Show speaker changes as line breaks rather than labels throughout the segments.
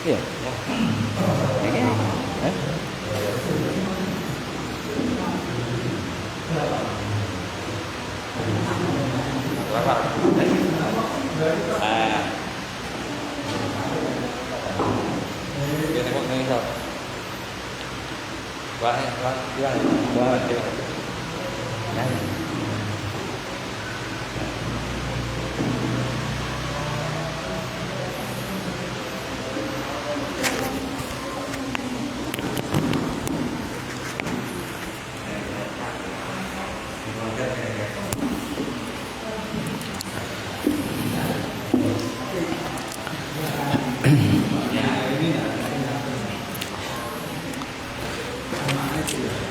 Iya. Dia tengok ni sao? Buat dia.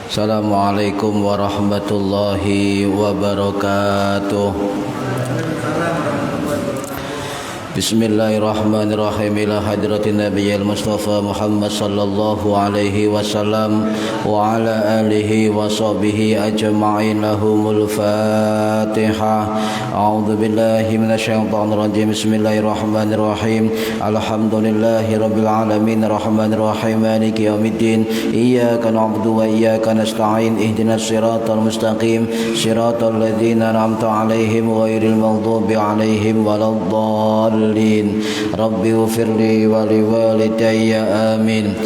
Assalamualaikum warahmatullahi wabarakatuh. Bismillahirrahmanirrahim. Ila hadratin nabiyil mustafa Muhammad sallallahu alaihi wasallam wa ala alihi wa sahbihi ajma'in. Lahumul Fatihah. A'udzu billahi minasyaitonir rajim. Bismillahirrahmanirrahim. Alhamdulillahi rabbil alamin arrahmanir rahim maliki yaumiddin. Iyyaka na'budu wa iyyaka nasta'in. Ihdinas siratal mustaqim. Siratal ladzina an'amta 'alaihim ghairil maghdubi 'alaihim waladdallin. Rabbi ufirli wa liwalidayya amin.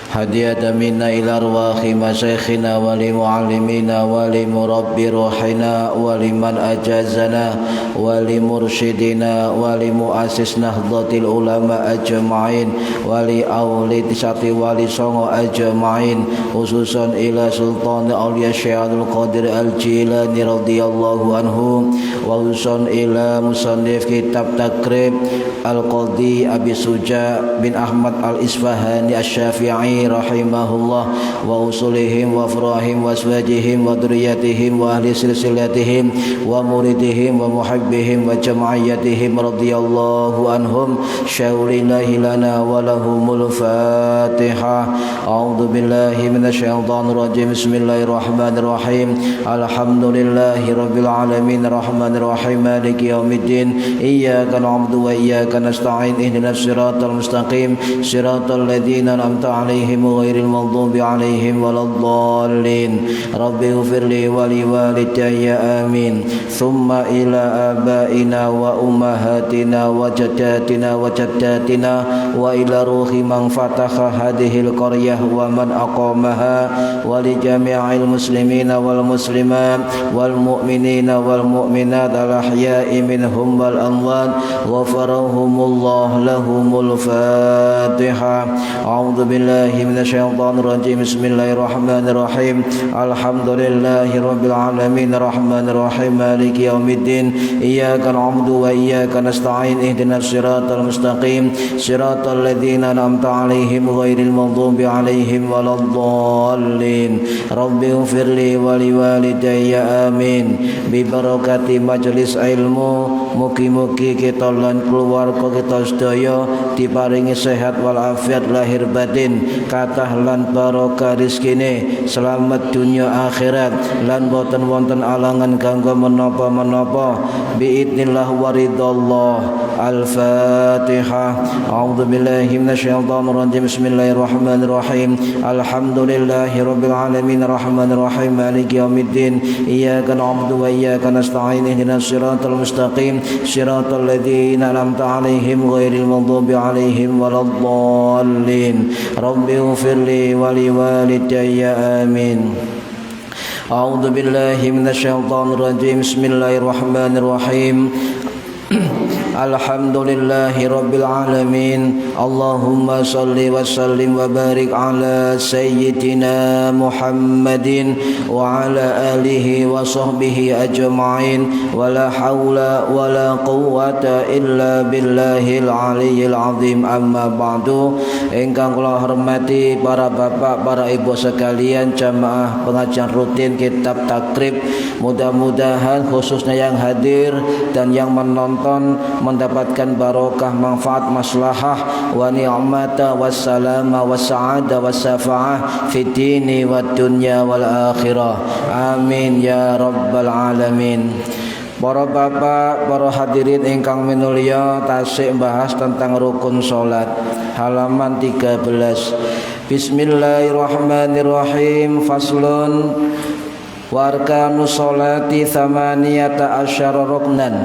Hadiyatan minna ila arwahi masyayikhina wa li muallimina wa li murabbi ruhina wa liman ajazana wa li mursyidina wa li muassis nahdlatil ulama ajma'in wa li aulid sati wa li songo ajma'in, khususan ila sultan awliya Syaikhul Qadir Al-Jilani radhiyallahu anhu, wa khususan ila musannif kitab takrib Al-Qadhi Abi Suja bin Ahmad Al-Isfahani Asy-Syafi'i rahimahullah, wa usulihim wa furahim wa aswajihim wa duriyatihim wa ahli silsilatihim wa muridihim wa muhibbihim wa jama'iyatihim radhiyallahu anhum. Syaulillahi lana wa lahumul Fatihah. A'udzu billahi minasyaitonir rajim. Bismillahirrahmanirrahim. Alhamdulillahi rabbil alamin arrahmanir rahim maliki yaumiddin. Iyyaka na'budu wa iyyaka nasta'in. Ihdinas siratal mustaqim. Siratal ladzina an'amta 'alaihim ghairil maghdubi 'alaihim waladdallin. Rabbi ighfirli wa liwalidayya amin. Thumma ila abaina wa ummahatina wa jaddatina wa jaddatina wa ila ruhi man fataha hadhil qaryah wa man aqamaha wa li jami'il muslimina wal muslimat wal mu'minina wal mu'minat al ahya'i minhum wal amwat ghafarahumullah lahumul Fatihah. A'udzu billahi minasyaitonir rajim. Bismillahirrahmanirrahim. Alhamdulillahi rabbil alamin arrahmanir rahim maliki yaumiddin. Iyyaka na'budu wa iyyaka nasta'in. Ihdinas siratal mustaqim. Siratal ladzina an'amta 'alaihim ghairil maghdubi 'alaihim waladdallin. Rabbi ighfirli wa liwalidayya amin. Bi barakati majelis ilmu, mugi-mugi kita lan keluarga kita sedaya diparingi sehat walafiat lahir batin, kathah lan barokah rezekine, selamat dunia akhirat, lan boten wonten alangan kanggo menapa-menapa biidznillah waridallah. Al-Fatihah. A'udzu billahi minasyaitonir rajim. Bismillahirrahmanirrahim. Alhamdulillahi rabbil alamin arrahmanir rahim maliki yaumiddin. Iyyaka na'budu wa iyyaka nasta'in. Ihdinas siratal mustaqim. Siratal ladzina an'amta 'alaihim ghairil maghdubi 'alaihim waladdallin. Rabbi ighfirli wa liwalidayya amin. A'udzu billahi minasyaitonir rajim. Bismillahirrahmanirrahim. Alhamdulillahi rabbil alamin. Allahumma salli wa sallim wa barik ala sayyidina Muhammadin wa ala alihi wa sahbihi ajma'in. Wa la hawla wa la quwwata illa billahil aliyyil azim. Amma ba'du. Ingkang kula hormati para bapak, para ibu sekalian, jamaah pengajian rutin kitab takrib Mudah-mudahan khususnya yang hadir dan yang menonton mendapatkan barokah, manfaat, maslahah wa ni'mata wassalama wassa'ada wassafa'ah fid dini wad dunya wal akhirah. Amin ya rabbal alamin. Para bapak, para hadirin ingkang minulya, tasik bahas tentang rukun salat halaman 13. Bismillahirrahmanirrahim. Faslun wa arkanus salati thamaniyata asyara ruknan.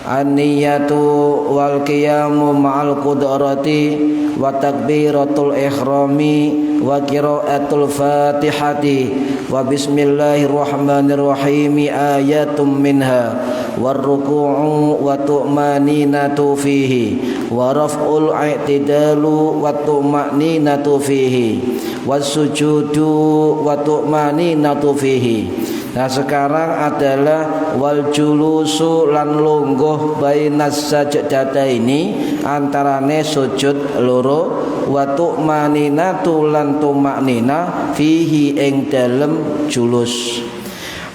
An-niyatu wal qiyamu ma'al qudrati wa takbiratul ihrami wa qiraatul fatihati wa bismillahirrahmanirrahim ayatum minha war ruku'u wa tu'maninatu fihi wa raf'ul i'tidalu wa tu'maninatu fihi was sujudu wa tu'maninatu fihi. Nah sekarang adalah wal julusu lan lungguh bainas sajdataini antarane sujud loro wa tu'maninatu lan tumaknina fihi ing dalem julus.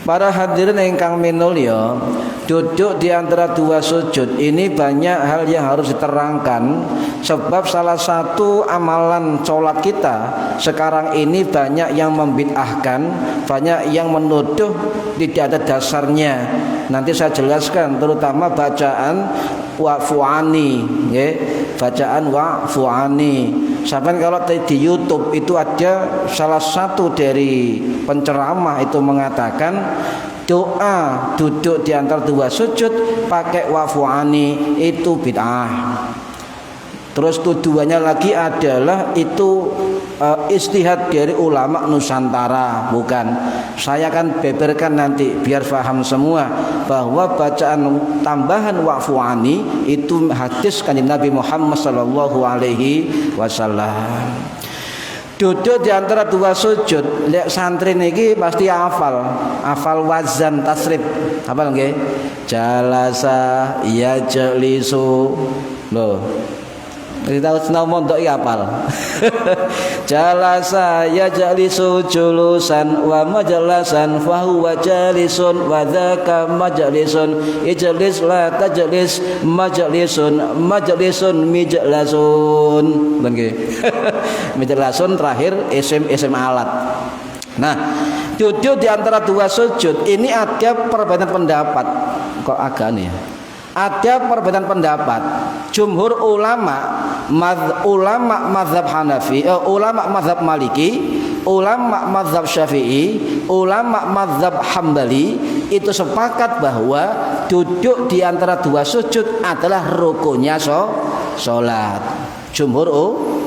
Para hadirin ingkang minulya, duduk di antara dua sujud ini banyak hal yang harus diterangkan, sebab salah satu amalan sholat kita sekarang ini banyak yang membid'ahkan, banyak yang menuduh tidak ada dasarnya. Nanti saya jelaskan, terutama bacaan wa'fu'ani, ya, bacaan wa'fu'ani. Sampai kalau di YouTube itu ada salah satu dari penceramah itu mengatakan doa duduk di antara dua sujud pakai wa'fu'ani itu bid'ah. Terus tuduhannya lagi adalah itu istihad dari ulama Nusantara, bukan. Saya akan beberkan nanti biar paham semua bahwa bacaan tambahan wa'fu'ani itu hadis kanjeng Nabi Muhammad sallallahu alaihi wasallam. Duduk di antara dua sujud, lek santri niki pasti hafal wazan tasrif. Hafal nggih? Jalasa yajlisu. Loh. Kita senang mondok iki apal. Jalasa yajlisu julusan wa majlasan fa huwa jalisun wa dzaka majlisun ijlis la tajlis majlisun majlisun mijlasun. Nggih. Mijlasun terakhir isim alat. Nah, duduk di antara dua sujud ini ada perbedaan pendapat. Kok agak nih ya? Ada perbedaan pendapat. Jumhur ulama mazhab Hanafi, ulama mazhab Maliki, ulama mazhab Syafi'i, ulama mazhab Hambali itu sepakat bahwa duduk di antara dua sujud adalah rukunnya salat. Jumhur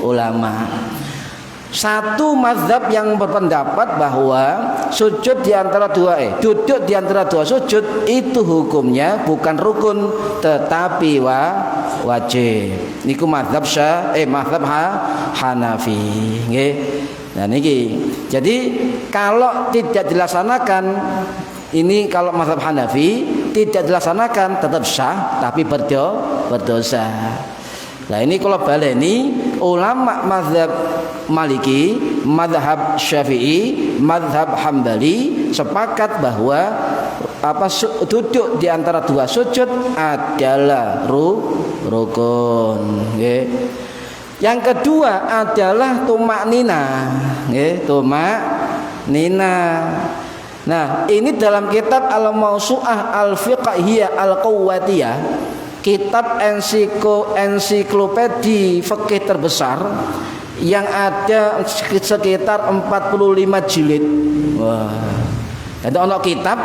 ulama. Satu mazhab yang berpendapat bahwa sujud di antara duduk di antara dua sujud itu hukumnya bukan rukun tetapi wajib. Niku mazhab Hanafi, nggih. Nah niki. Jadi kalau tidak dilaksanakan ini, kalau mazhab Hanafi tidak dilaksanakan tetap sah tapi berdosa. Nah ini kalau baleni ulama mazhab Maliki, mazhab Syafi'i, mazhab Hambali sepakat bahwa duduk di antara dua sujud adalah rukun. Yang kedua adalah tumaknina, tumaknina. Nah ini dalam kitab Al-Mawsu'ah Al-Fiqhiyah Al-Quwwatiyah, kitab ensiklopedi fikih terbesar yang ada sekitar 45 jilid. Wah. Dan ono kitab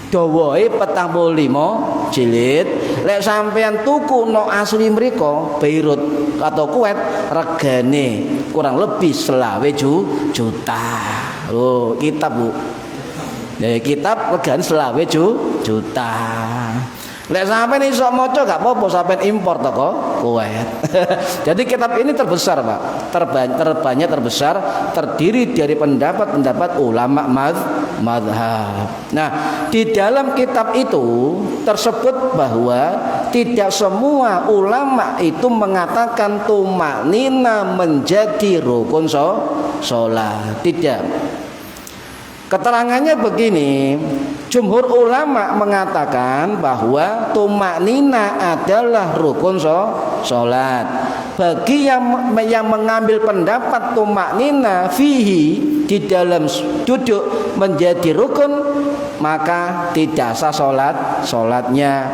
dawahe 45 jilid. Lek sampean tuku no asli mriko Beirut atau Kuwait regane kurang lebih 20 juta. Oh, kitab Bu. Ya, kitab regane 20 juta. Lek sampean iso maca gak apa-apa, sampean impor toko Kuwait. Jadi kitab ini terbesar, Pak. Terbanyak terbesar, terdiri dari pendapat-pendapat ulama mazhab. Nah, di dalam kitab itu tersebut bahwa tidak semua ulama itu mengatakan tumaknina menjadi rukun salat. Tidak.
Keterangannya begini, jumhur ulama mengatakan bahwa tumaknina adalah rukun sholat. Bagi yang mengambil pendapat tumaknina fihi di dalam duduk menjadi rukun, maka tidak sah sholatnya.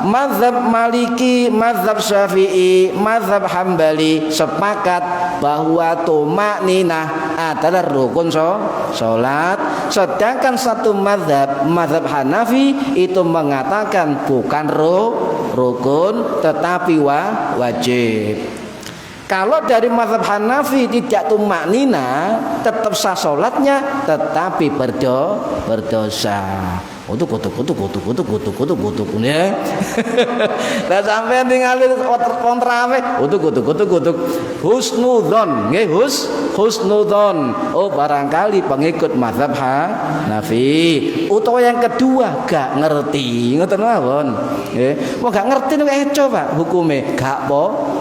Mazhab Maliki, mazhab Syafi'i, mazhab Hambali sepakat bahwa tumakninah adalah rukun sholat. Sedangkan satu mazhab Hanafi itu mengatakan bukan rukun tetapi wajib. Kalau dari mazhab Hanafi tidak tumakninah tetap sah sholatnya tetapi berdosa. Kutuk ya. Lah sampean ningali kontrawe kutuk. Husnudzon, nggih husnudzon. Oh, barangkali pengikut mazhab Hanafi. Utawa yang kedua gak ngerti, ngoten mawon. Nggih. Wong gak ngerti nek eco, Pak, hukume. Gak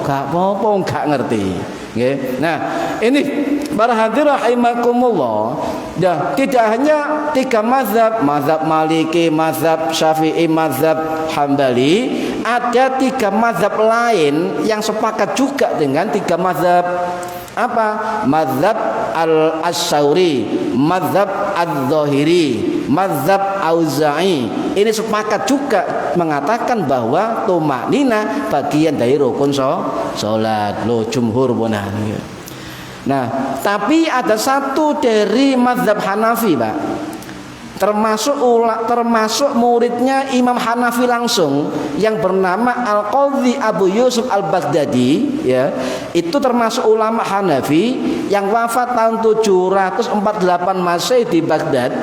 apa-apa gak ngerti. Nggih. Nah, ini para hadirin rahimakumullah. Ya, tidak hanya 3 mazhab Maliki, mazhab Syafi'i, mazhab Hambali, ada 3 mazhab lain yang sepakat juga dengan 3 mazhab. Apa? Mazhab Al-Asyauri, mazhab Al-Zahiri, mazhab Auza'i. Ini sepakat juga mengatakan bahwa tumakninah bagian dari rukun sholat. Loh, jumhur benar. Nah, tapi ada satu dari mazhab Hanafi, Pak, termasuk muridnya Imam Hanafi langsung yang bernama Al-Qadhi Abu Yusuf Al-Baghdadi, ya, itu termasuk ulama Hanafi yang wafat tahun 748 Masehi di Baghdad,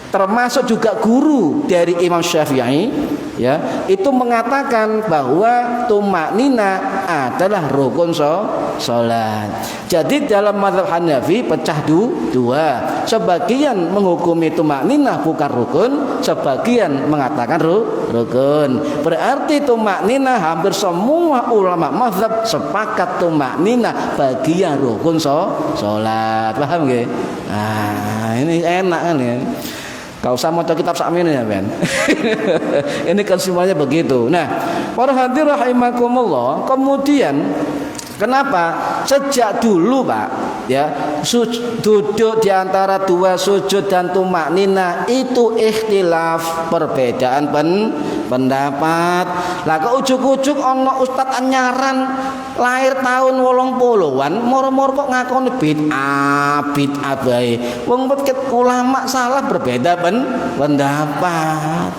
termasuk juga guru dari Imam Syafi'i, ya, itu mengatakan bahwa tumakninah adalah rukun sholat. Jadi dalam mazhab Hanafi pecah dua. Sebagian menghukumi tumakninah bukan rukun, sebagian mengatakan rukun. Berarti tumakninah hampir semua ulama mazhab sepakat tumakninah bagian rukun sholat. Paham nggih? Nah, ini enak kan ya. Kau sama kitab sakmene ya, Ben. Ini kan semuanya begitu. Nah, para hadirin rahimakumullah, kemudian kenapa sejak dulu, Pak, ya, duduk di antara 2 sujud dan tumakninah itu ikhtilaf, perbedaan pendapat. Lah kok ujuk-ujuk ana ustaz anyaran lahir tahun 80-an moro-moro kok ngakoni bid'ah bae. Wong ulama salah berbeda pendapat.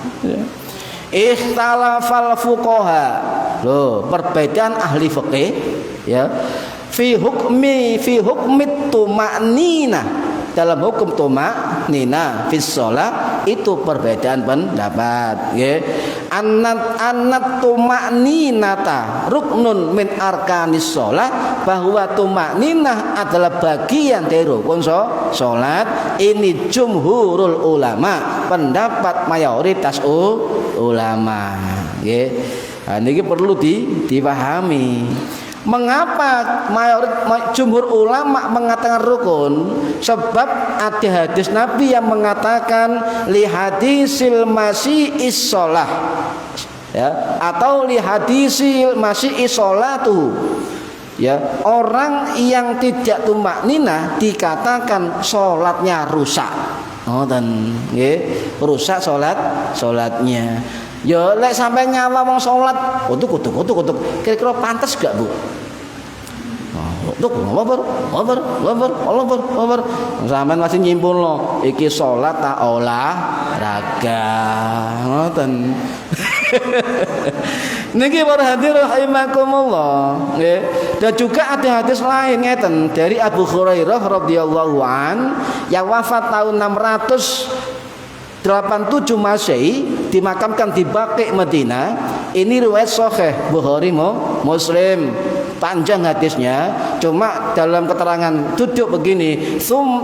Ikhtalafal fuqaha. Loh, perbedaan ahli fikih, ya. Fi hukmi tumakninah, dalam hukum tumakninah fi shalah itu perbedaan pendapat, ya. Annat tumakninata ruknun min arkanis shalah, bahwa tumakninah adalah bagian dari rukun salat. Ini jumhurul ulama, pendapat mayoritas ulama, ya. Nah, ini perlu dipahami. Mengapa jumhur ulama mengatakan rukun? Sebab ada hadis Nabi yang mengatakan li hadisil masyi'is shalah, ya, atau li hadisil masyi'is sholatu, ya, orang yang tidak tumakninah dikatakan sholatnya rusak. Oh, dan rusak sholatnya. Ya lek sampai nyawa wong salat, kutuk. Kira-kira pantas gak, Bu? Untuk wabar. Sampeyan masih nyimpul lo, iki salat tak olahraga. Ngoten. Niki para hadirin rahimakumullah, nggih. Dan juga ada hadis lain ngeten dari Abu Hurairah radhiyallahu an yang wafat tahun 687 Masehi, dimakamkan di Baqi Madinah. Ini riwayat sahih Bukhari Muslim, panjang hadisnya. Cuma dalam keterangan duduk begini,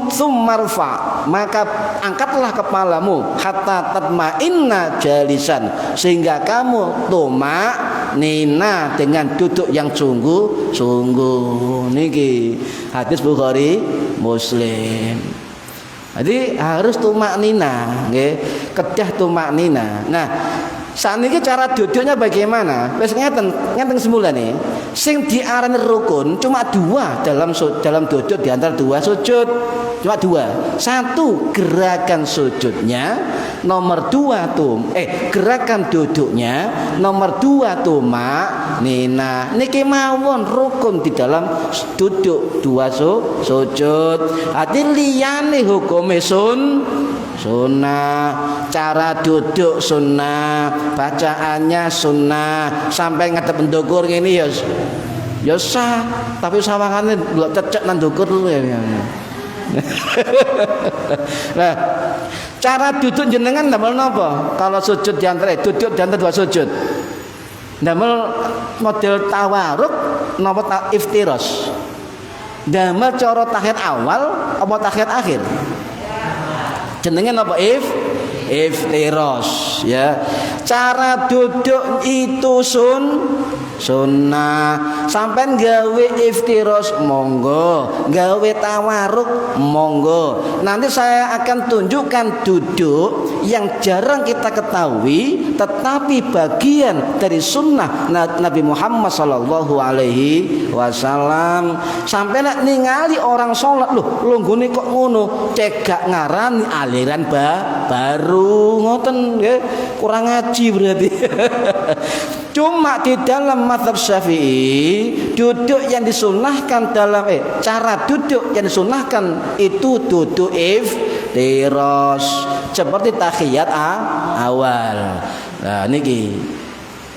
summarfa, maka angkatlah kepalamu hatta tatma'inna jalisan, sehingga kamu tumakninah dengan duduk yang sungguh-sungguh. Niki hadis Bukhari Muslim. Jadi harus tumak nina, nggih. Kedah tumak nina. Nah, saat ini cara duduknya bagaimana? Biasanya ngeten semula nih. Sing diarani rukun cuma dua dalam duduk di antara dua sujud. Cuma dua. Satu gerakan sujudnya, nomor dua gerakan duduknya, nomor dua tumak nina. Niki mawon rukun di dalam duduk dua sujud. Arti liyane hukume sunnah, cara duduk sunnah, bacaannya sunnah, sampai ngadep ndukur ngene ya sah, tapi sawangane delok cecek nang ndukur dulu ya. Nah, cara duduk jenengan ndamel napa? Kalau sujud di antara duduk di antara dua sujud. Ndamel model tawaruk napa iftiros? Ndamel cara tahiyat awal apa tahiyat akhir? Jenenge napa iftiros ya. Cara duduk itu sunnah. Sampai gawe iftiros monggo, gawe tawaruk monggo. Nanti saya akan tunjukkan duduk yang jarang kita ketahui tetapi bagian dari sunnah Nabi Muhammad sallallahu alaihi wasallam. Sampai nak ningali orang sholat loh nggone kok ngono, cegak ngarani aliran baru ngoten nggih, kurang ngaji berarti. Cuma di dalam mazhab Syafi'i duduk yang disunahkan dalam cara duduk yang disunahkan itu duduk iftiros seperti tahiyat awal. Nah niki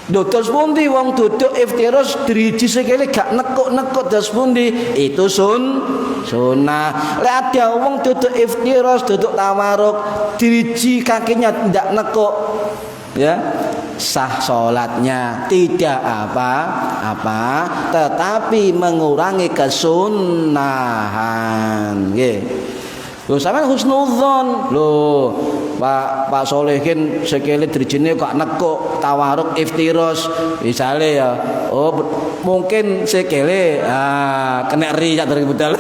duduk pundi wong duduk iftiros driji sekali gak nekuk-nekuk dos pundi itu sunnah. Lek ada wong duduk iftiros duduk tawaruk driji kakinya ndak nekuk ya sah sholatnya, tidak apa-apa, tetapi mengurangi kesunahan. Nggih. Lho sampean husnudzon. Lho Pak Solehin sekali drijine kok nekuk tawaruk iftiros misale ya. Oh mungkin sekali kena ri sak dari budal.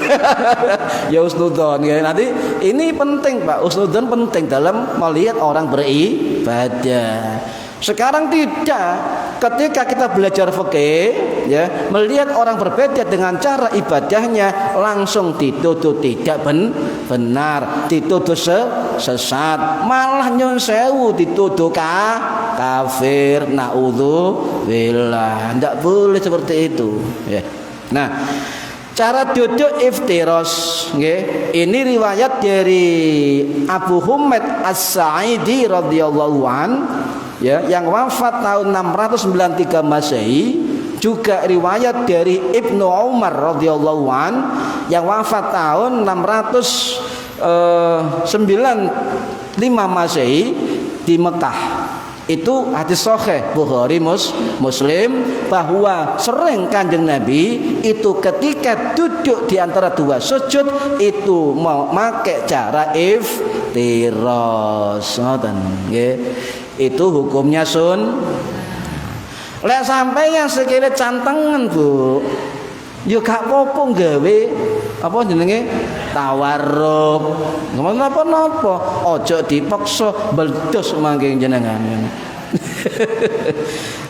Ya husnudzon ya. Nanti ini penting Pak, husnudzon penting dalam melihat orang beribadah. Sekarang tidak. Ketika kita belajar fikih ya, melihat orang berbeda dengan cara ibadahnya langsung dituduh tidak benar, dituduh sesat, malah nyun sewu dituduh kafir, naudzubillah. Tidak boleh seperti itu ya. Nah, cara duduk iftiros nggih, ini riwayat dari Abu Humaid As-Sa'idi radhiyallahu an ya, yang wafat tahun 693 Masehi. Juga riwayat dari Ibnu Umar radhiyallahu an yang wafat tahun 695 Masehi di Mekah. Itu hadis sahih Bukhari Muslim bahwa sering Kanjeng Nabi itu ketika duduk di antara dua sujud itu memakai cara iftiros. Ngoten nggih. Itu hukumnya lek sampai yang sekele cantengan Bu ya gak apa-apa gawe apa jenenge tawarruk ngomong napa-napa aja dipaksa beldos mangke jenengan.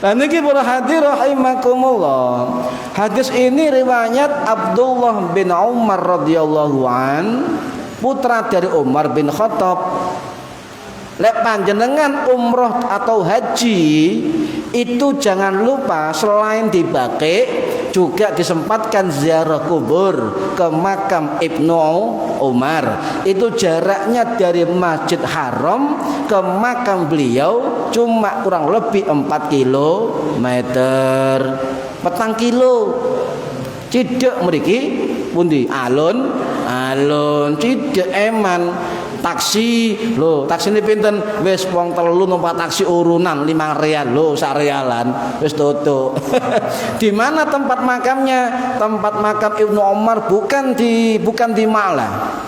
Lan niki para hadirin rahimakumullah, hadis ini riwayat Abdullah bin Umar radhiyallahu an, putra dari Umar bin Khattab. Lek panjenengan umroh atau haji itu jangan lupa selain dibaki juga disempatkan ziarah kubur ke makam Ibnu Umar. Itu jaraknya dari Masjid Haram ke makam beliau cuma kurang lebih 4 kilometer. 4 kilo. Cidek mriki pundi? Alun cidek eman. Taksi lho, taksine pinten? Wis wong telu numpak taksi urunan 5 real lho, sak realan wis tutuk. Di mana tempat makamnya? Tempat makam Ibnu Umar bukan di Ma'lah,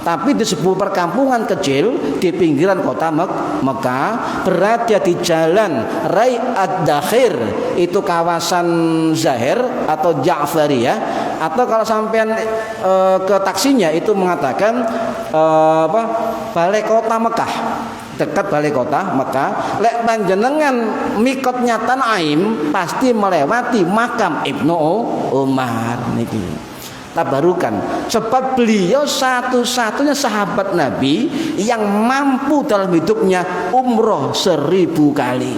tapi di sebuah perkampungan kecil di pinggiran kota Mekah, berada di jalan Rai Ad-Dakhir, itu kawasan Zahir atau Ja'fariyah, atau kalau sampean ke taksinya itu mengatakan balai kota Mekah. Dekat balai kota Mekah, lek panjenengan mikotnya Tan'aim pasti melewati makam Ibnu Umar niki. Tabarukan sebab beliau satu-satunya sahabat Nabi yang mampu dalam hidupnya umroh 1000 kali.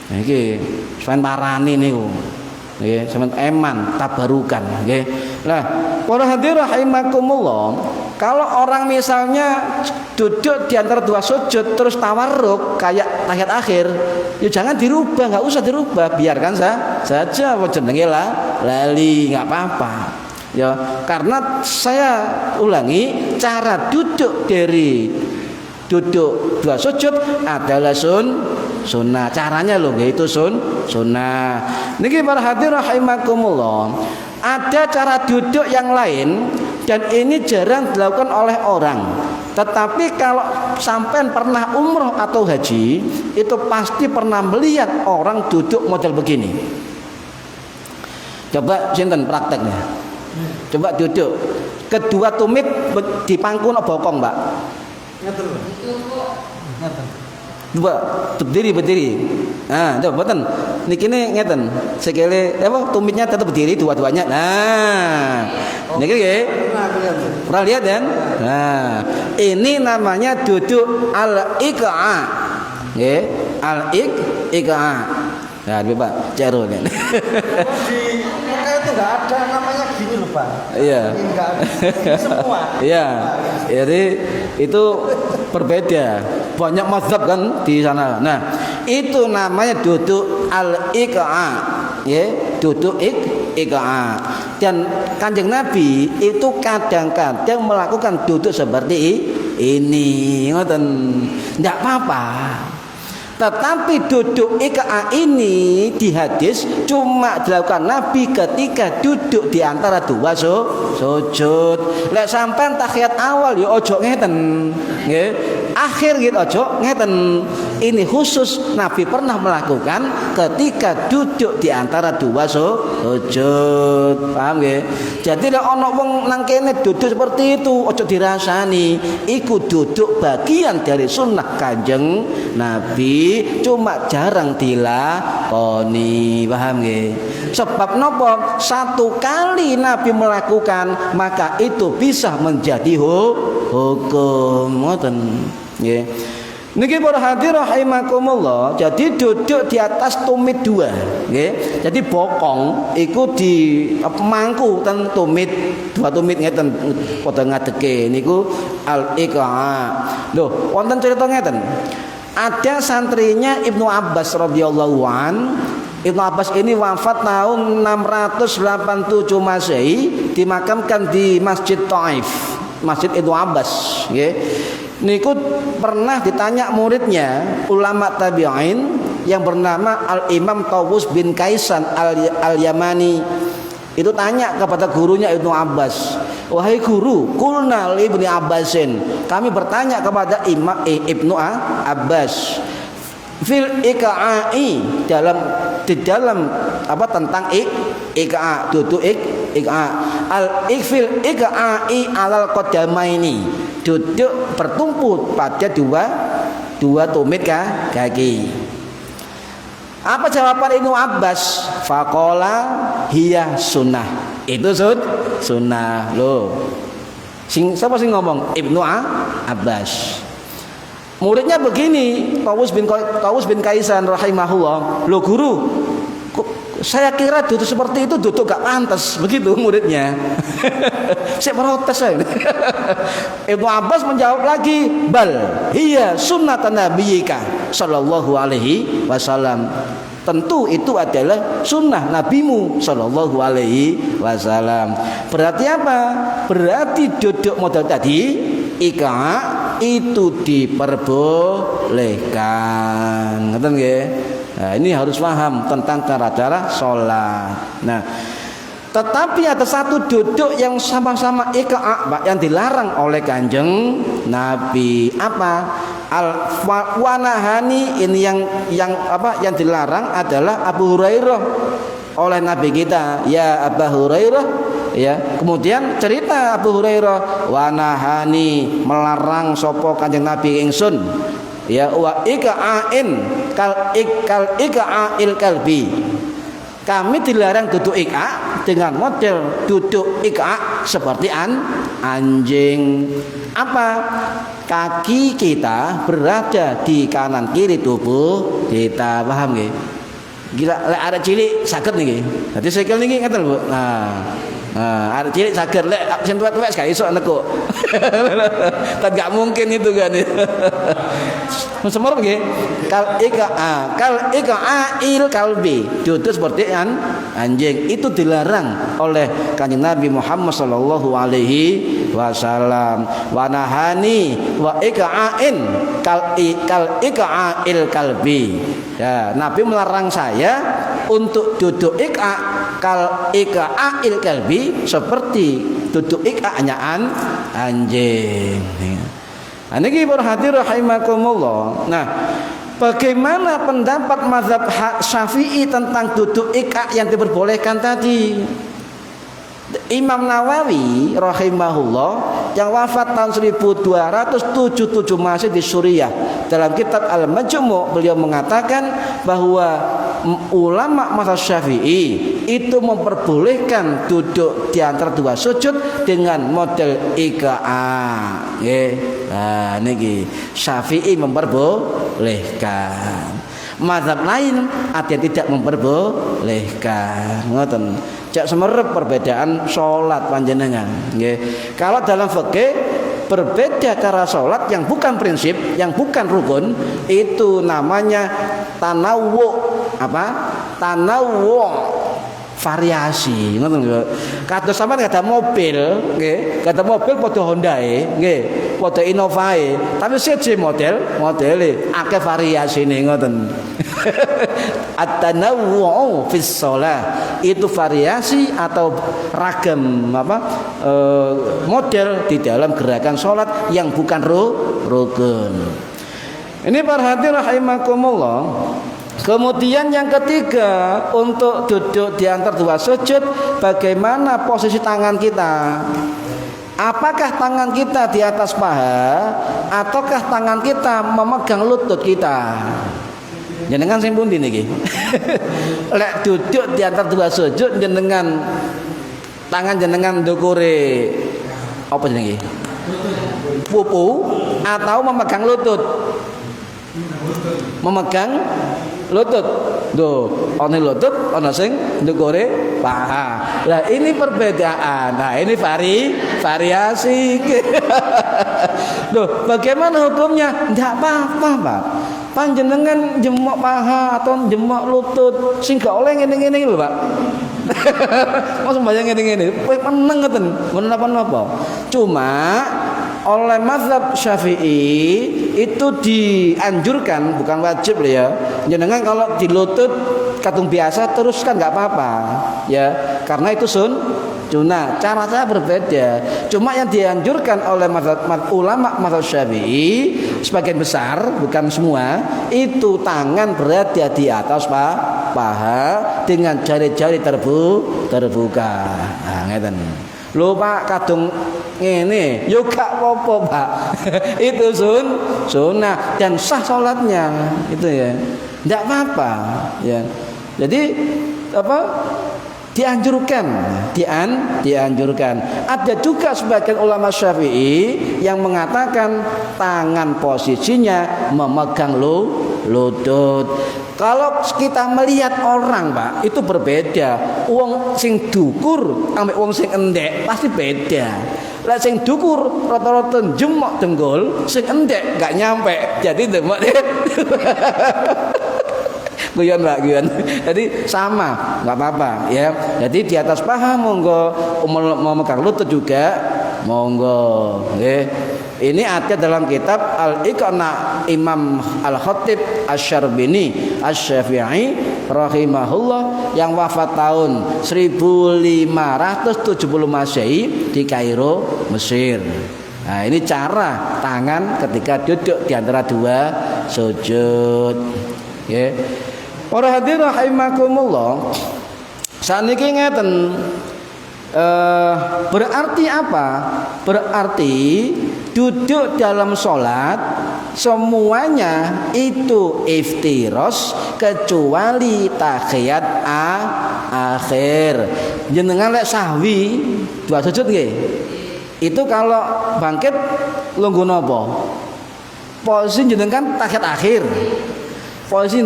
Niki sampeyan parani niku. Nggih, sampeyan eman tabarukan nggih. Nah, para hadirin rahimakumullah, kalau orang misalnya duduk di antara dua sujud terus tawarruk kayak tahiyat akhir, ya jangan dirubah, enggak usah dirubah, biarkan saja jenenge lali, enggak apa-apa. Ya, karena saya ulangi, cara duduk dari duduk dua sujud adalah sunnah. Caranya loh yaitu sunnah. Niki para hadirin rahimakumullah. Ada cara duduk yang lain dan ini jarang dilakukan oleh orang. Tetapi kalau sampean pernah umroh atau haji, itu pasti pernah melihat orang duduk model begini. Coba sinten prakteknya. Coba duduk. Kedua tumit dipangku nang bokong, Mbak. Ngaten. Coba berdiri. Nah, coba boten. Niki ngeten. Sekele tumitnya tetap berdiri dua-duanya. Nah. Niki nggih. Pernah lihat kan? Nah, ini namanya duduk al-iqa. Nggih, al-iqa. Nah, Bapak, cero kan. Itu enggak ada namanya gini loh, Pak. Iya. Enggak semua. Iya. Jadi itu berbeda. Banyak mazhab kan di sana. Nah, itu namanya duduk al-iqa. Ya, duduk iqa. Dan Kanjeng Nabi itu kadang-kadang melakukan duduk seperti ini. Ngoten. Enggak apa-apa. Tetapi duduk iqa ini di hadis cuma dilakukan Nabi ketika duduk di antara dua sujud. Lek sampean tahiyat awal ya ojo ngeten, nggih. Akhir gitu ojo ngeten. Ini khusus Nabi pernah melakukan ketika duduk di antara dua sujud. Paham nggih? Jadi lek ana wong nang kene duduk seperti itu ojo dirasani. Iku duduk bagian dari sunnah Kanjeng Nabi. Cuma jarang dilakoni, paham nggih? Sebab nopo? Satu kali Nabi melakukan maka itu bisa menjadi hukum, ngoten nggih. Niki para hadirin rahimakumullah, jadi duduk di atas tumit dua, nggih. Jadi bokong iku di mangku ten tumit, dua tumit ngeten padha ngadeke niku al-iqa. Lho, wonten cerita ngeten. Ada santrinya Ibnu Abbas radhiyallahu an. Ibnu Abbas ini wafat tahun 687 Masehi, dimakamkan di Masjid Taif, Masjid Ibnu Abbas, nggih. Niku pernah ditanya muridnya, ulama tabi'in yang bernama Al-Imam Tawus bin Kaisan Al-Yamani. Itu tanya kepada gurunya Ibnu Abbas, wahai guru, qulna li Ibnu Abbasin, kami bertanya kepada Ibnu Abbas, fil iqa'i, di dalam apa tentang iqa, duduk iqa, al fil iqa'i alal qadamaini, duduk bertumpu pada dua tumit kaki. Apa jawaban Ibnu Abbas? Faqala hiya sunnah. Itu sunnah loh. Siapa sing ngomong? Ibnu Abbas. Muridnya begini, Tawus bin Kaisan rahimahullah. Loh guru, saya kira duduk seperti itu duduk gak pantas, begitu muridnya. Saya protes saya. Ibnu Abbas menjawab lagi, bal hiya sunnatan nabiyika sallallahu alaihi wasallam. Tentu itu adalah sunnah nabimu sallallahu alaihi wasallam. Berarti apa? Berarti duduk model tadi iqa itu diperbolehkan. Ngerti nggih? Nah, ini harus paham tentang cara-cara sholat. Nah, tetapi ada satu duduk yang sama-sama iqa yang dilarang oleh Kanjeng Nabi. Apa? Al-wanahani ini yang dilarang adalah Abu Hurairah oleh Nabi kita, ya Abu Hurairah, ya. Kemudian cerita Abu Hurairah, wa nahani, melarang sapa Kanjeng Nabi ingsun, ya, wa ika'ain kal ika'il kalbi. Kami dilarang duduk ika dengan model duduk ika seperti anjing. Apa? Kaki kita berada di kanan kiri tubuh kita, paham nggih? Gila ada cilik saged niki. Dadi sikil niki ngeten Bu. Nah, ada cilik saged lek sing tuwek-tuwek gak iso nekuk. Kan gak mungkin itu kan. Semua nggih. Kal ika'il kalbi. Duduk seperti anjing. Itu dilarang oleh Kanjeng Nabi Muhammad sallallahu alaihi wasallam. Wa nahani wa ika'in kal ika'il kalbi. Ya, Nabi melarang saya untuk duduk kal ika'il kalbi, seperti duduk hanya anjing. Nah, niki perhati rahimakumullah. Nah, bagaimana pendapat mazhab Syafi'i tentang duduk yang diperbolehkan tadi? Imam Nawawi rahimahullah yang wafat tahun 1277 Masih di Suriah, dalam kitab Al-Majmu' beliau mengatakan bahwa ulama mazhab Syafi'i itu memperbolehkan duduk di antara dua sujud dengan model iqa'a. Nggih. Nah, niki Syafi'i memperbolehkan. Mazhab lain ada yang tidak memperbolehkan. Ngoten. Jak semerep perbedaan sholat panjenengan. Nggih. Kalau dalam fikih berbeda cara sholat yang bukan prinsip, yang bukan rukun, itu namanya tanawwu. Apa? Tanawwu, variasi. Ngoten lho. Kados sampean ada mobil, nggih, ada mobil padha Hondae, nggih, padha Innovae, tapi siji modele akeh variasine ngoten. At-tanawwu fis shalah, itu variasi atau ragam model di dalam gerakan salat yang bukan rukun. Ini perhatian rahimakumullah. Kemudian yang ketiga, untuk duduk di antara dua sujud, bagaimana posisi tangan kita? Apakah tangan kita di atas paha ataukah tangan kita memegang lutut kita? Jenengan sing pundi niki? Lek duduk di antara dua sujud, jenengan tangan jenengan ndukure apa jenenge? Pupu atau memegang lutut? Memegang lutut. Duh, ana lutut, ana sing ndukure paha. Lah ini perbedaan. Nah, ini variasi. Duh, bagaimana hukumnya? Enggak apa-apa, Pak. Panjenengan jemok paha atau jemok lutut sing gak oleh ngene-ngene lho, Pak. Mas mbayang ngene-ngene, kowe meneng ngoten, mboten napa-napa. Cuma oleh mazhab Syafi'i itu dianjurkan, bukan wajib loh ya. Jenengan kalau di lutut katung biasa terus kan nggak apa-apa, ya, karena itu sunnah. Cara saya berbeda. Cuma yang dianjurkan oleh ulama mazhab Syafi'i sebagian besar, bukan semua, itu tangan berada di atas paha dengan jari-jari terbuka. Nah, ngeten. Lho Pak, kadung ngene, yo gak apa-apa, Pak. Itu sunnah dan sah salatnya, itu ya. Enggak apa-apa, ya. Jadi apa? Dianjurkan. Ada juga sebagian ulama Syafi'i yang mengatakan tangan posisinya memegang lutut. Kalau kita melihat orang, Pak, itu berbeda. Wong sing dukur ambek wong sing endek pasti beda. Lah sing dukur rata-rata jemok denggol, sing endek gak nyampe. Jadi demok guyon Pak, guyon. Jadi sama, nggak apa-apa ya. Jadi di atas paha monggo, memegang lutut juga monggo. Ini ada dalam kitab Al-Iqna Imam Al-Khatib Asy-Syarbini Asy-Syafi'i rahimahullah yang wafat tahun 1570 Masehi di Kairo, Mesir. Nah, ini cara tangan ketika duduk di antara dua sujud. Ya. Para hadirin rahimakumullah, Saniki ngeten. Berarti apa? Berarti duduk dalam sholat semuanya itu iftiros kecuali tahiyat akhir. Jenengan lek sahwi dua sujud nggih. Itu kalau bangkit lungguh napa? Posisi jenengan tahiyat akhir. Posisi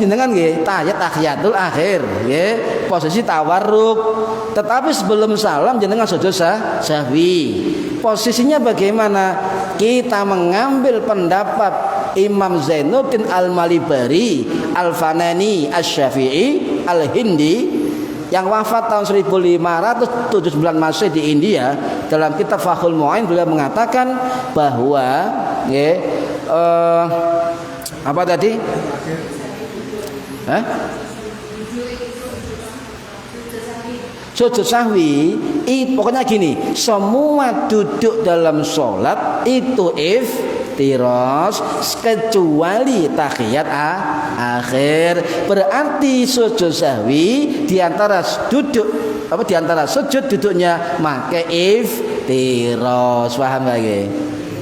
jenengan nggih tahiyatul akhir nggih, posisi tawarruk. Tetapi sebelum salam jenengan sujud sahwi. Posisinya bagaimana? Kita mengambil pendapat Imam Zainuddin Al-Malibari Al-Fanani Asy-Syafi'i Al-Hindi yang wafat tahun 1579 Masehi di India. Dalam kitab Fathul Mu'in beliau mengatakan bahwa nggih apa tadi? Sujud sahwi pokoknya gini, semua duduk dalam sholat itu iftiros kecuali tahiyat akhir. Berarti sujud sahwi diantara sujud duduknya make iftiros. Paham lagi?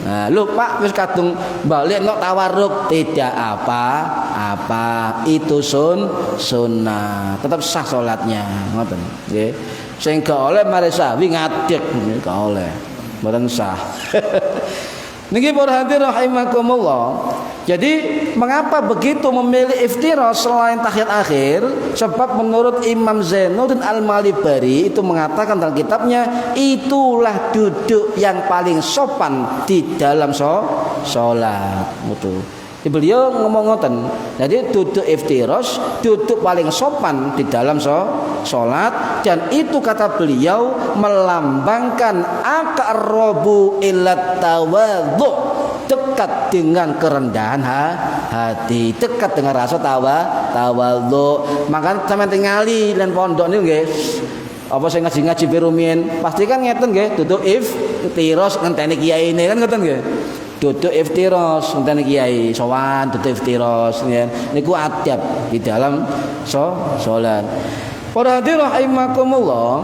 Nah, lupa wis kadung balik nok tawarruk tidak apa-apa, itu sunnah, tetap sah salatnya, ngoten nggih. Sing gak oleh mari sahwi ngadeg gak oleh, mboten sah. Niki para hadirin rahimakumullah. Jadi mengapa begitu memilih iftiros selain tahiyat akhir? Sebab menurut Imam Zainuddin Al-Malibari itu mengatakan dalam kitabnya, itulah duduk yang paling sopan di dalam sholat. Betul. Beliau ngomong ngoten. Jadi duduk iftiros, duduk paling sopan di dalam sholat, dan itu kata beliau melambangkan aqrabu ilat tawadhu, dekat dengan kerendahan hati, dekat dengan rasa tawadhu. Maka sampeyan tingali lan pondok niku nggih, apa sing ngaji-ngaji birumin pasti kan ngeten nggih, duduk iftiros ngenteni kiai ini kan ngoten nggih. Duduk iftiros ngenteni kiai sowan, duduk iftiros niku adab di dalam salat. Para hadirin rahimakumullah.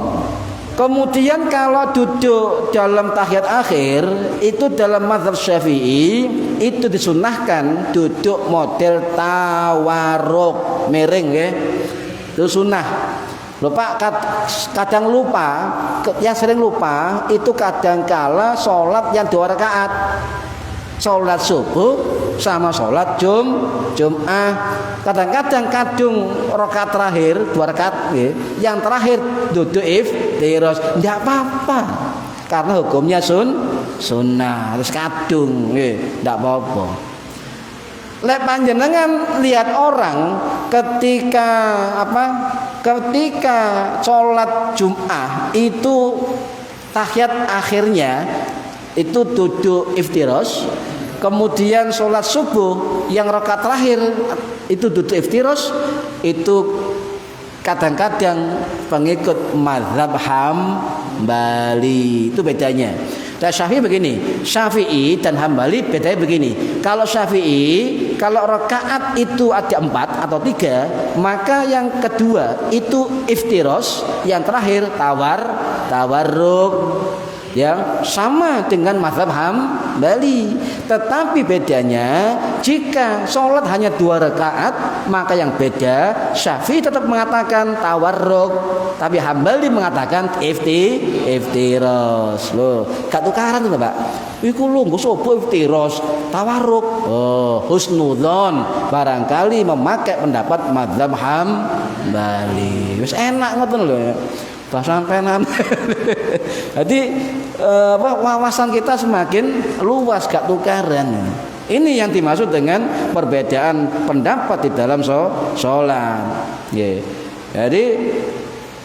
Kemudian kalau duduk dalam tahiyat akhir itu dalam mazhab Syafi'i itu disunahkan duduk model tawarruk miring ya. Itu sunnah. Lupa kadang lupa, yang sering lupa itu kadang kala sholat yang 2 rakaat. Sholat subuh sama sholat Jum'ah. Kadang-kadang kadung rakaat terakhir 2 rakaat ya. Yang terakhir duduk iftiros tidak apa-apa karena hukumnya sunnah, harus kadung tidak apa-apa. Lek panjenengan lihat orang ketika sholat Jum'ah itu tahiyat akhirnya itu duduk iftiros, kemudian sholat subuh yang rakaat terakhir itu duduk iftiros, itu kadang-kadang pengikut mazhab Hambali. Itu bedanya. Dan Syafi'i begini, Syafi'i dan Hambali bedanya begini. Kalau Syafi'i, kalau rakaat itu ada 4 atau 3, maka yang kedua itu iftiros, yang terakhir tawarruk. Ya, sama dengan mazhab Hambali. Tetapi bedanya jika sholat hanya 2 rakaat, maka yang beda Syafi'i tetap mengatakan tawarruk, tapi Hambali mengatakan iftiros. Loh, gak tukaran tuh Pak. Iku lho nggo sapa iftiros, tawarruk. Oh, husnudzon, barangkali memakai pendapat mazhab Hambali. Wis enak ngoten lho. Sampean. Jadi wawasan kita semakin luas, gak tukaran. Ini yang dimaksud dengan perbedaan pendapat di dalam sholat. Yeah. Jadi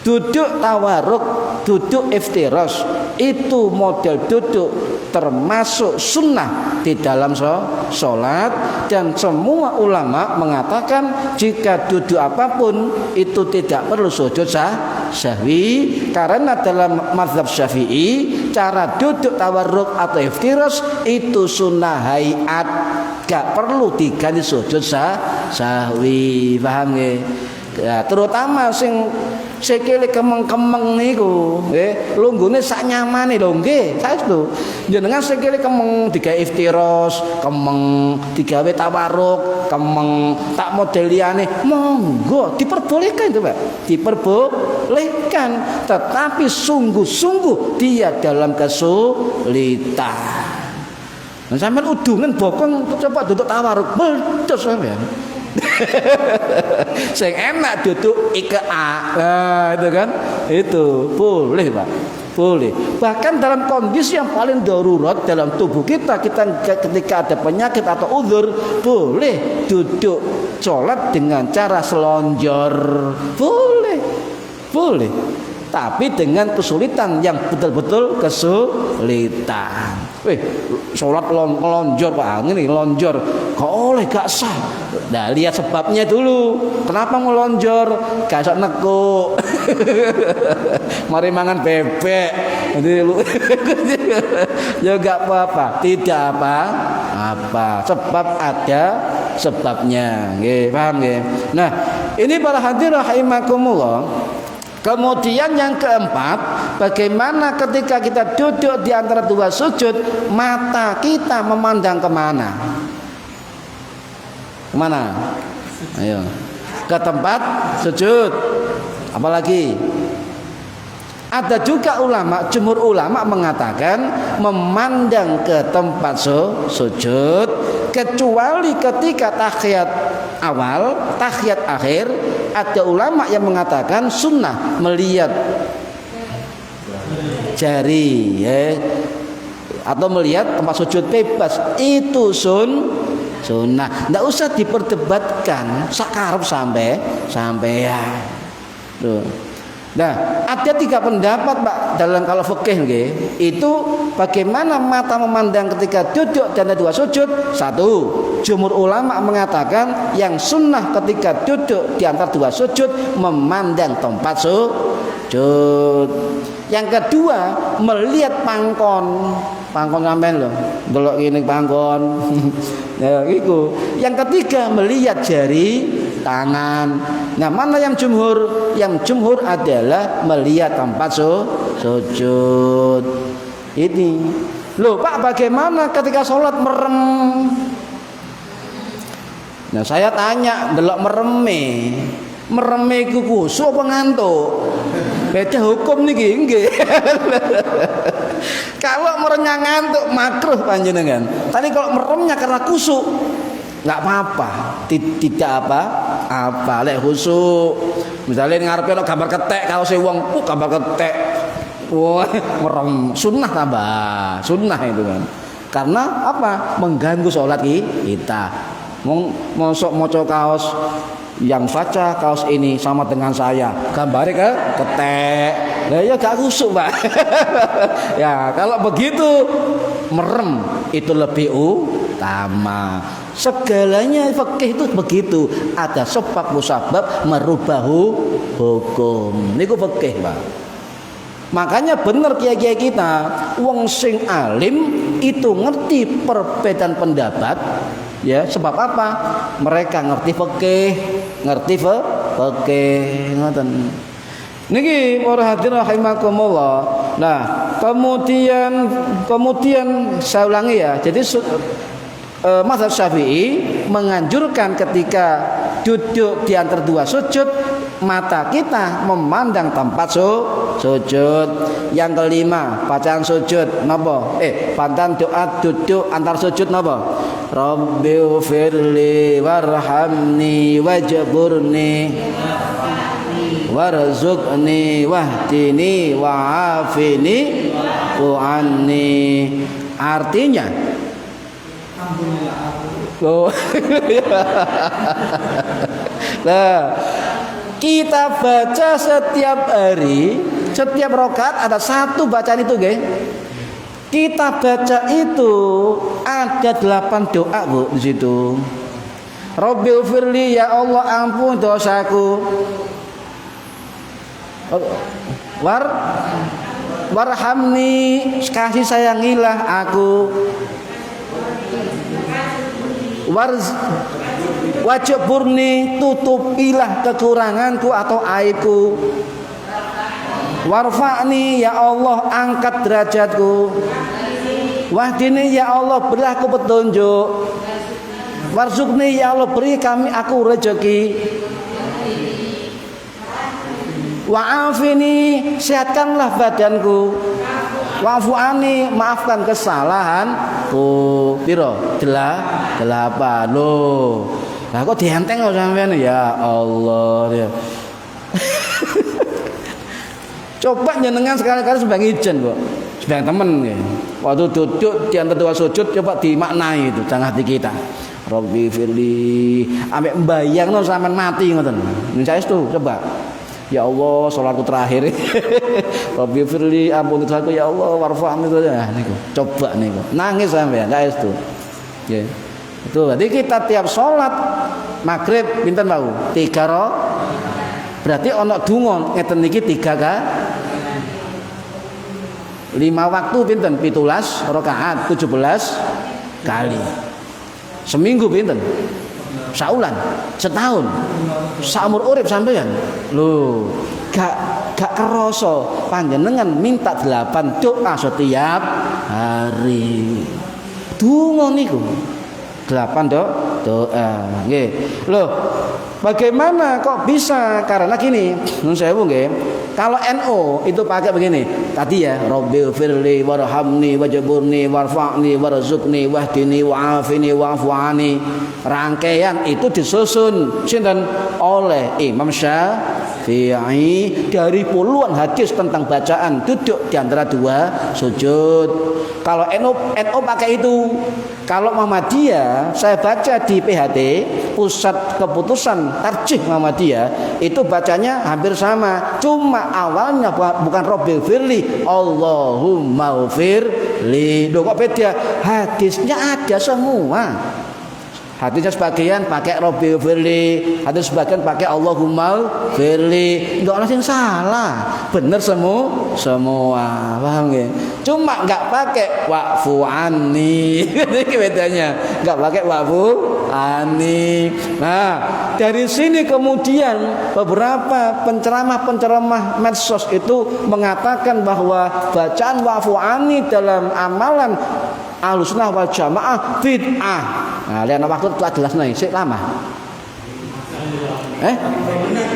duduk tawarruk, duduk iftiros itu model duduk termasuk sunnah di dalam sholat, dan semua ulama mengatakan jika duduk apapun itu tidak perlu sujud sahwi, karena dalam mazhab Syafi'i cara duduk tawarruk atau iftiros itu sunnah hayat, gak perlu diganti sujud sahwi. Paham nggih? Ya, terutama sing sikile kemeng-kemeng niku nggih lunggune sak nyamane lho nggih saestu jenengan sikile kemeng digawe iftiros kemeng digawe tawarruk kemeng tak model liyane monggo diperbolehkan itu Pak diperbolehkan tetapi sungguh-sungguh dia dalam kesulitan. Nah, sampean udungan bokong coba duduk tawaruk meledos sampean. Sing enak duduk IKA. Nah, itu kan. Itu boleh, Pak. Boleh. Bahkan dalam kondisi yang paling darurat dalam tubuh kita ketika ada penyakit atau uzur, boleh duduk sholat dengan cara selonjor. Boleh. Boleh. Tapi dengan kesulitan yang betul-betul kesulitan. Sholat lonjor Pak, ini lonjor. Kok oleh gak sah? Nah, lihat sebabnya dulu. Kenapa melonjor? Gak sok nekuk. Mari mangan bebek. Ya gak apa-apa. Tidak apa-apa. Sebab ada sebabnya. Nggih, paham nggih? Nah, ini para hadirin rahimakumullah. Kemudian yang keempat, bagaimana ketika kita duduk di antara dua sujud, mata kita memandang kemana? Kemana? Ayo, ke tempat sujud. Apalagi? Ada juga ulama, jumhur ulama mengatakan memandang ke tempat sujud, kecuali ketika tahiyat awal, tahiyat akhir. Ada ulama yang mengatakan sunnah melihat jari ya, atau melihat tempat sujud bebas itu sunnah. Nggak usah diperdebatkan sakarep sampai ya. Tuh. Nah, ada tiga pendapat Pak dalam kalau fikih nggih. Itu bagaimana mata memandang ketika duduk dan ada dua sujud. Satu, jumhur ulama mengatakan yang sunnah ketika duduk di antara dua sujud memandang tempat sujud. Yang kedua, melihat pangkon sampean lho, delok ngene pangkon. Ya iku. Yang ketiga, melihat jari tangan. Nah, mana yang jumhur? Yang jumhur adalah melihat tempat sujud. Ini. Loh, Pak, bagaimana ketika sholat merem? Nah, saya tanya, delok mereme iku kusuk apa ngantuk? Beda hukum niki nggih. Kalau meremnya ngantuk makruh panjenengan. Tadi kalau meremnya karena kusuk enggak apa-apa. Tidak apa-apa. Lek khusuk. Misalnya ngarepe ono gambar ketek kaose wong, gambar ketek. Wah, merem. Sunnah tambah. Sunnah itu kan. Karena apa? Mengganggu sholat kita. Mosok maca kaos yang baca kaos ini sama dengan saya, gambarnya ke ketek. Lah ya gak khusuk, Pak. Ya, kalau begitu merem itu lebih utama. Segalanya fikih itu begitu, ada sebab musabab merubah hukum. Niku fikih, Pak. Makanya bener kiai-kiai kita, wong sing alim itu ngerti perbedaan pendapat. Ya, sebab apa? Mereka ngerti fikih, ngoten. Niki para hadirin rahimakumullah. Nah, kemudian saya ulangi ya. Jadi mazhab Syafi'i menganjurkan ketika duduk di antara dua sujud, mata kita memandang tempat sujud. Yang kelima, bacaan sujud napa? Bacaan doa duduk antar sujud napa? Rabbighfirli warhamni wajburni warzuqni wahdini wa'afini wa'anni. Artinya nah, kita baca setiap hari, setiap rakaat ada satu bacaan itu, nggih. Kita baca itu ada 8 doa, Bu, di situ. Rabbighfirli, ya Allah ampun dosaku. Warhamni, kasih sayangilah aku. Wajburni, tutupilah kekuranganku atau aibku. Warfa'ni ya Allah angkat derajatku. Wahdini ya Allah beri aku petunjuk. Warzuqni ya Allah beri aku rezeki. Wa'afini sehatkanlah badanku. Wa'fu'ani maafkan kesalahanku. Piro? 8 loh. Lah kok dienteng kok sampean ya Allah ya. Coba jenengan sekali-kali sebagai ijen kok. Sebagai temen ya. Waktu duduk di antara dua sujud coba dimaknai itu dalam hati kita. Rabbi firli ambek mbayangno sampean mati ngoten. Saya itu coba. Ya Allah, salatku terakhir. Rabbi firli ampun dosaku ya Allah, warfa'ni ya niku. Coba niku. Nangis sampean, saya itu. Ya. Itu berarti kita tiap salat maghrib pinten wau? 3 berarti ana donga ngeten niki 3 ka 5 waktu pinten 17 rakaat 17 kali. Seminggu pinten? Saulan, setahun. Saumur urip sampean. Lho, gak kerasa panjenengan minta 8 doa setiap hari. Donga niku. 8 doa. Nggih. Loh, bagaimana kok bisa? Karena gini, nun sewu nggih. Kalau NO itu pakai begini. Tadi ya, Rabbil firli warhamni wajburni warfa'ni warzuqni wahdini wa'afini wa'fu'ani. Rangkaian itu disusun sinten oleh Imam Syafi'i dari puluhan hadis tentang bacaan duduk di antara dua sujud. Kalau NO pakai itu. Kalau Muhammadiyah saya baca di PHT Pusat Keputusan Tarjih Muhammadiyah itu bacanya hampir sama, cuma awalnya bukan Rabbil firli Allahumma firli. Loh kok beda? Hadisnya ada semua. Hadisnya sebagian pakai Rabbil firli, hadis sebagian pakai Allahumma firli. Enggak ada yang salah, bener semua, paham nggih? Cuma enggak pakai wa'fu anni. Ini bedanya. Enggak pakai wa'fu anni. Nah, dari sini kemudian beberapa penceramah medsos itu mengatakan bahwa bacaan wa'fu anni dalam amalan Ahlussunnah wal Jamaah bid'ah. Nah, lihat waktu telah jelas nih, sik lama.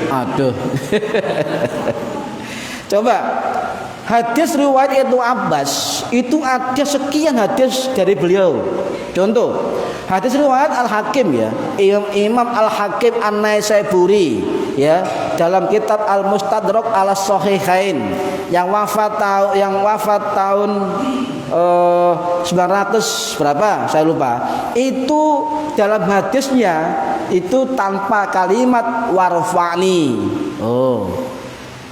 Aduh. Coba hadis riwayat Ibnu Abbas itu ada sekian hadis dari beliau. Contoh, hadis riwayat Al-Hakim ya, Imam Al-Hakim An-Naisaburi ya, dalam kitab Al-Mustadrak Al-Sahihain yang wafat tahun 900 berapa saya lupa. Itu dalam hadisnya itu tanpa kalimat warfa'ni.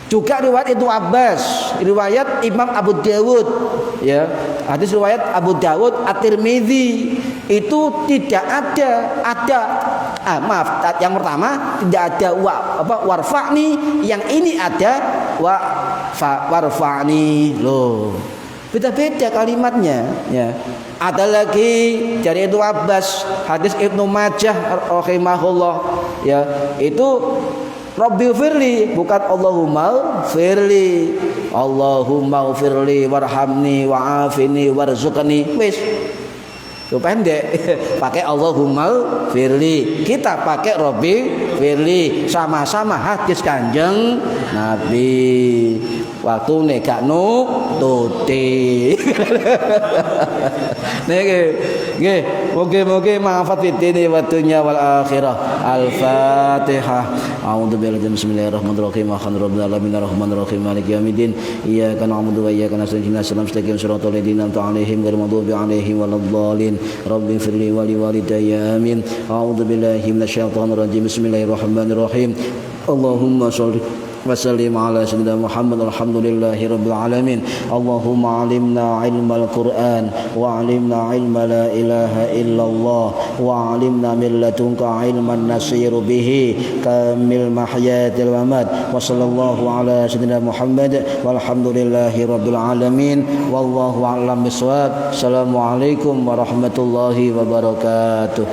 Juga riwayat Ibnu Abbas, riwayat Imam Abu Dawud ya. Hadis riwayat Abu Dawud At-Tirmidzi itu tidak ada yang pertama tidak ada warfa'ni, yang ini ada warfa'ni. Loh, beda-beda kalimatnya ya. Ada lagi dari Ibnu Abbas, hadis Ibnu Majah rahimahullah ya, itu Rabbil firli bukan Allahumma firli. Allahumma firli warhamni wa'afini warzuqni. Wis. Itu pendek. Pakai Allahumma firli. Kita pakai Rabbil firli. Sama-sama hadis Kanjeng Nabi. Waktu nek nututi. Nggih, mugi-mugi manfaat fitini wa dunya wal akhirah. Al-Fatihah. A'udzubillahi bismillahirrahmanirrahim. Alhamdulillahi rabbil alamin arrahmanirrahim maliki yaumiddin. Iyyaka na'budu wa iyyaka nasta'in ihdinas siratal mustaqim siratal ladzina an'amta 'alaihim ghairil maghdubi 'alaihim waladdallin. Rabbi firli wa liwalidayya amin. A'udzubillahi minasyaitonir rajim. Bismillahirrahmanirrahim. Allahumma shalli وسلم على سيدنا محمد الحمد لله رب العالمين. اللهم علمنا علم القرآن وعلمنا علم لا إله إلا الله وعلمنا من لدنك علما نسير به كامل محياة الممات وصلى الله على سيدنا محمد والحمد لله رب العالمين والله أعلم بالصواب. السلام عليكم ورحمة الله وبركاته.